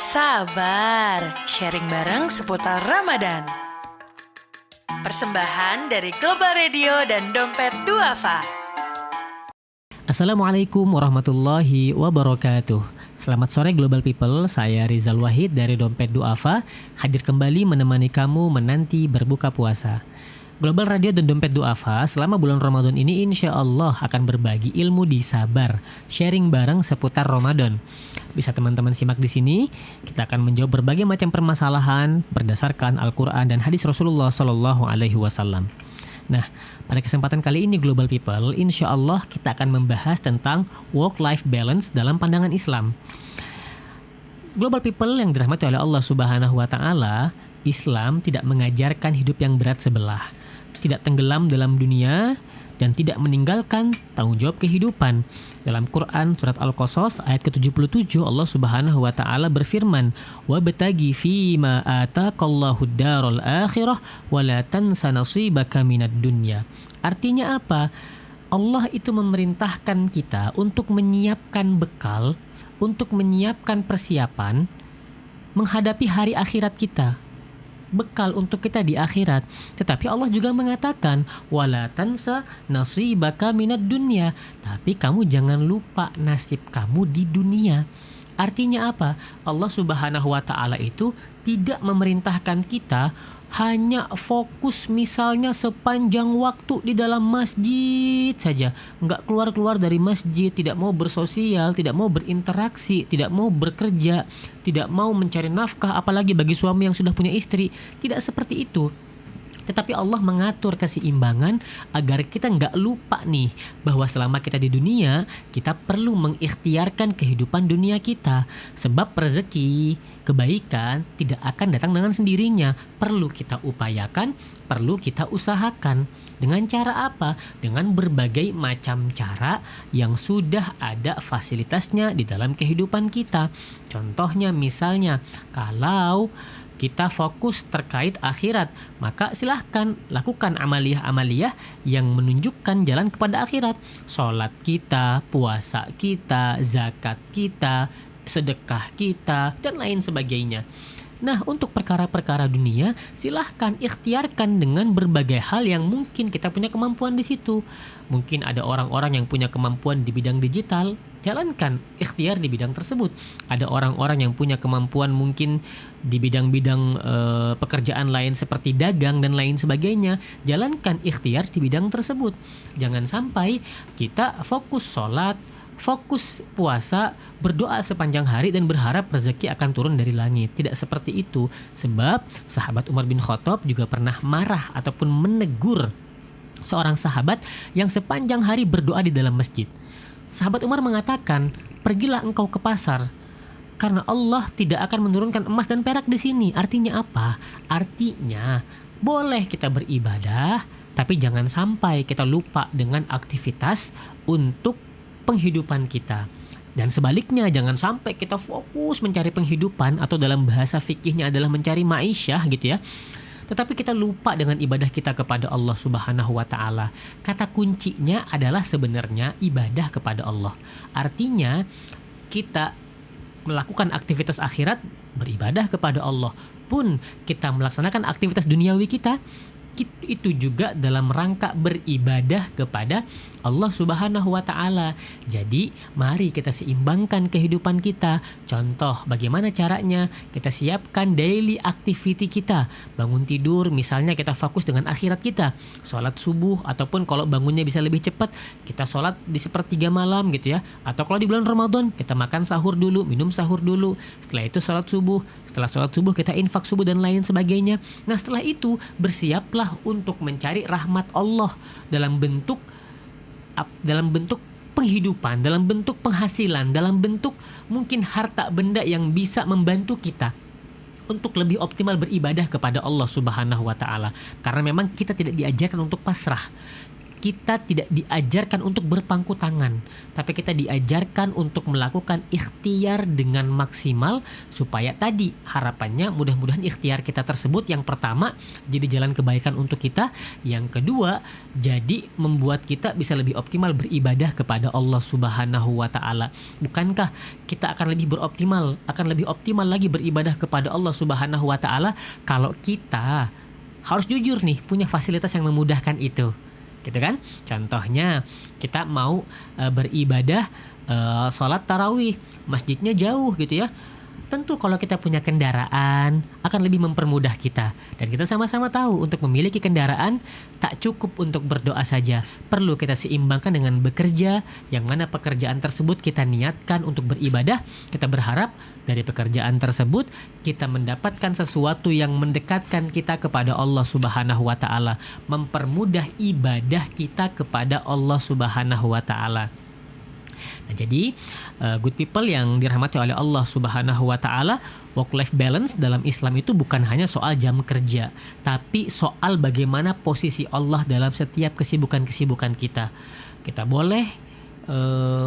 Sabar, sharing bareng seputar Ramadan. Persembahan dari Global Radio dan Dompet Duafa. Assalamualaikum warahmatullahi wabarakatuh. Selamat sore Global People, saya Rizal Wahid dari Dompet Duafa, hadir kembali menemani kamu menanti berbuka puasa. Global Radio dan Dompet Duafa selama bulan Ramadan ini insya Allah akan berbagi ilmu di sabar, sharing bareng seputar Ramadan. Bisa teman-teman simak di sini, kita akan menjawab berbagai macam permasalahan berdasarkan Al-Quran dan hadis Rasulullah SAW. Nah, pada kesempatan kali ini Global People, insya Allah kita akan membahas tentang work-life balance dalam pandangan Islam. Global People yang dirahmati oleh Allah Subhanahu wa Ta'ala, Islam tidak mengajarkan hidup yang berat sebelah, tidak tenggelam dalam dunia, dan tidak meninggalkan tanggung jawab kehidupan. Dalam Quran surat Al-Qasas ayat ke-77 Allah Subhanahu wa Ta'ala berfirman, "Wabtaghi fima ataqallahu ad-daral akhirah wa la tansa nasibaka minad dunya." Artinya apa? Allah itu memerintahkan kita untuk menyiapkan bekal, untuk menyiapkan persiapan menghadapi hari akhirat kita. Bekal untuk kita di akhirat. Tetapi Allah juga mengatakan wala tansa nasibaka minad dunya, tapi kamu jangan lupa nasib kamu di dunia. Artinya apa? Allah Subhanahu wa Ta'ala itu tidak memerintahkan kita hanya fokus misalnya sepanjang waktu di dalam masjid saja, nggak keluar-keluar dari masjid, tidak mau bersosial, tidak mau berinteraksi, tidak mau bekerja, tidak mau mencari nafkah, apalagi bagi suami yang sudah punya istri. Tidak seperti itu. Tetapi Allah mengatur keseimbangan agar kita nggak lupa nih bahwa selama kita di dunia, kita perlu mengikhtiarkan kehidupan dunia kita. Sebab rezeki, kebaikan tidak akan datang dengan sendirinya. Perlu kita upayakan, perlu kita usahakan. Dengan cara apa? Dengan berbagai macam cara yang sudah ada fasilitasnya di dalam kehidupan kita. Contohnya misalnya, kalau kita fokus terkait akhirat, maka silahkan lakukan amaliyah-amaliyah yang menunjukkan jalan kepada akhirat. Sholat kita, puasa kita, zakat kita, sedekah kita, dan lain sebagainya. Nah, untuk perkara-perkara dunia, silahkan ikhtiarkan dengan berbagai hal yang mungkin kita punya kemampuan di situ. Mungkin ada orang-orang yang punya kemampuan di bidang digital, jalankan ikhtiar di bidang tersebut. Ada orang-orang yang punya kemampuan mungkin di bidang-bidang pekerjaan lain seperti dagang dan lain sebagainya, jalankan ikhtiar di bidang tersebut. Jangan sampai kita fokus sholat, fokus puasa, berdoa sepanjang hari dan berharap rezeki akan turun dari langit. Tidak seperti itu. Sebab sahabat Umar bin Khattab juga pernah marah ataupun menegur seorang sahabat yang sepanjang hari berdoa di dalam masjid. Sahabat Umar mengatakan, "Pergilah engkau ke pasar, karena Allah tidak akan menurunkan emas dan perak di sini." Artinya apa? Artinya boleh kita beribadah, tapi jangan sampai kita lupa dengan aktivitas untuk penghidupan kita. Dan sebaliknya, jangan sampai kita fokus mencari penghidupan, atau dalam bahasa fikihnya adalah mencari ma'isyah gitu ya, tetapi kita lupa dengan ibadah kita kepada Allah Subhanahu wa Ta'ala. Kata kuncinya adalah sebenarnya ibadah kepada Allah. Artinya kita melakukan aktivitas akhirat, beribadah kepada Allah, pun kita melaksanakan aktivitas duniawi kita, itu juga dalam rangka beribadah kepada Allah Subhanahu wa Ta'ala. Jadi mari kita seimbangkan kehidupan kita. Contoh bagaimana caranya? Kita siapkan daily activity kita. Bangun tidur misalnya kita fokus dengan akhirat kita, sholat subuh, ataupun kalau bangunnya bisa lebih cepat, kita sholat di sepertiga malam gitu ya. Atau kalau di bulan Ramadan, kita makan sahur dulu, minum sahur dulu, setelah itu sholat subuh, setelah sholat subuh kita infak subuh dan lain sebagainya. Nah, setelah itu bersiaplah untuk mencari rahmat Allah dalam bentuk penghidupan, dalam bentuk penghasilan, dalam bentuk mungkin harta benda yang bisa membantu kita untuk lebih optimal beribadah kepada Allah Subhanahu wa Ta'ala. Karena memang kita tidak diajarkan untuk pasrah. kita tidak diajarkan untuk berpangku tangan, tapi kita diajarkan untuk melakukan ikhtiar dengan maksimal supaya tadi harapannya mudah-mudahan ikhtiar kita tersebut yang pertama jadi jalan kebaikan untuk kita, yang kedua jadi membuat kita bisa lebih optimal beribadah kepada Allah Subhanahu wa taala. Bukankah kita akan lebih optimal lagi beribadah kepada Allah Subhanahu wa taala kalau kita harus jujur nih punya fasilitas yang memudahkan itu, gitu kan? Contohnya kita mau beribadah sholat tarawih, masjidnya jauh gitu ya. Tentu kalau kita punya kendaraan akan lebih mempermudah kita. Dan kita sama-sama tahu untuk memiliki kendaraan tak cukup untuk berdoa saja. Perlu kita seimbangkan dengan bekerja, yang mana pekerjaan tersebut kita niatkan untuk beribadah. Kita berharap dari pekerjaan tersebut kita mendapatkan sesuatu yang mendekatkan kita kepada Allah Subhanahu wa taala, mempermudah ibadah kita kepada Allah Subhanahu wa taala. Nah, jadi good people yang dirahmati oleh Allah Subhanahu wa taala, work life balance dalam Islam itu bukan hanya soal jam kerja, tapi soal bagaimana posisi Allah dalam setiap kesibukan-kesibukan kita. Kita boleh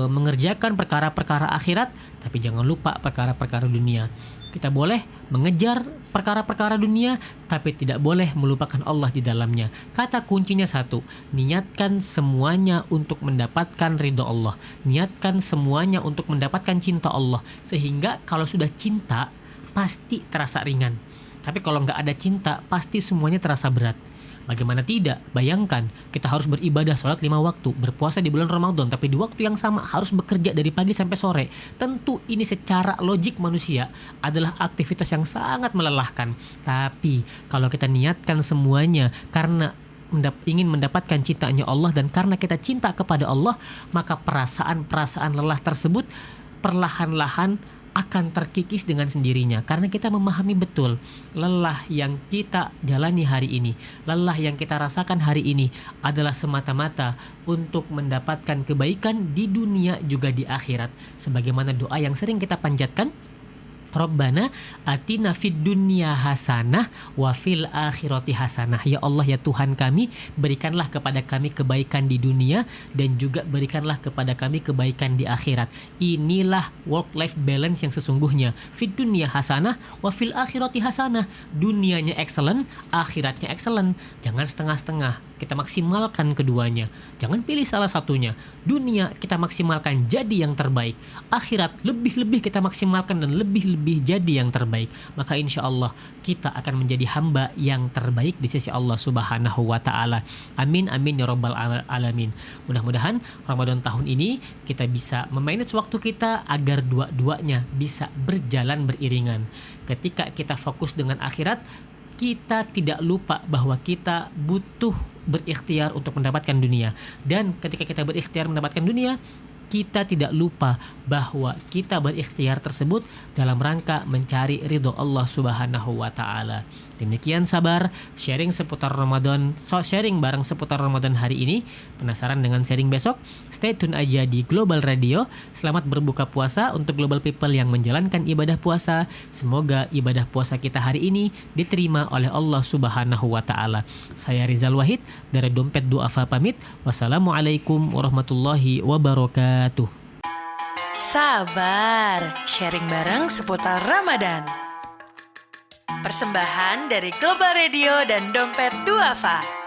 mengerjakan perkara-perkara akhirat, tapi jangan lupa perkara-perkara dunia. Kita boleh mengejar perkara-perkara dunia, tapi tidak boleh melupakan Allah di dalamnya. Kata kuncinya satu, niatkan semuanya untuk mendapatkan ridho Allah. Niatkan semuanya untuk mendapatkan cinta Allah. Sehingga kalau sudah cinta, pasti terasa ringan. Tapi kalau nggak ada cinta, pasti semuanya terasa berat. Bagaimana tidak? Bayangkan, kita harus beribadah sholat 5 waktu, berpuasa di bulan Ramadan, tapi di waktu yang sama harus bekerja dari pagi sampai sore. Tentu ini secara logik manusia adalah aktivitas yang sangat melelahkan. Tapi kalau kita niatkan semuanya karena ingin mendapatkan cintanya Allah dan karena kita cinta kepada Allah, maka perasaan-perasaan lelah tersebut perlahan-lahan akan terkikis dengan sendirinya, karena kita memahami betul lelah yang kita jalani hari ini, lelah yang kita rasakan hari ini adalah semata-mata untuk mendapatkan kebaikan di dunia juga di akhirat. Sebagaimana doa yang sering kita panjatkan, Rabbana atina fid dunya hasanah wa fil akhirati hasanah. Ya Allah, ya Tuhan kami, berikanlah kepada kami kebaikan di dunia dan juga berikanlah kepada kami kebaikan di akhirat. Inilah work life balance yang sesungguhnya. Fid dunya hasanah wa fil akhirati hasanah. Dunianya excellent, akhiratnya excellent. Jangan setengah-setengah. Kita maksimalkan keduanya. Jangan pilih salah satunya. Dunia kita maksimalkan jadi yang terbaik. Akhirat lebih-lebih kita maksimalkan dan lebih-lebih jadi yang terbaik. Maka insya Allah kita akan menjadi hamba yang terbaik di sisi Allah Subhanahu wa ta'ala. Amin amin ya rabbal alamin. Mudah-mudahan Ramadan tahun ini kita bisa memanage waktu kita agar dua-duanya bisa berjalan beriringan. Ketika kita fokus dengan akhirat, kita tidak lupa bahwa kita butuh berikhtiar untuk mendapatkan dunia. Dan ketika kita berikhtiar mendapatkan dunia, kita tidak lupa bahwa kita berikhtiar tersebut dalam rangka mencari ridho Allah Subhanahu wa ta'ala. Demikian sabar sharing seputar Ramadan, sharing bareng seputar Ramadan hari ini. Penasaran dengan sharing besok? Stay tune aja di Global Radio. Selamat berbuka puasa untuk global people yang menjalankan ibadah puasa. Semoga ibadah puasa kita hari ini diterima oleh Allah Subhanahu wa ta'ala. Saya Rizal Wahid dari Dompet Duafa pamit. Wassalamualaikum warahmatullahi wabarakatuh. Sabar, sharing bareng seputar Ramadan. Persembahan dari Global Radio dan Dompet Duafa.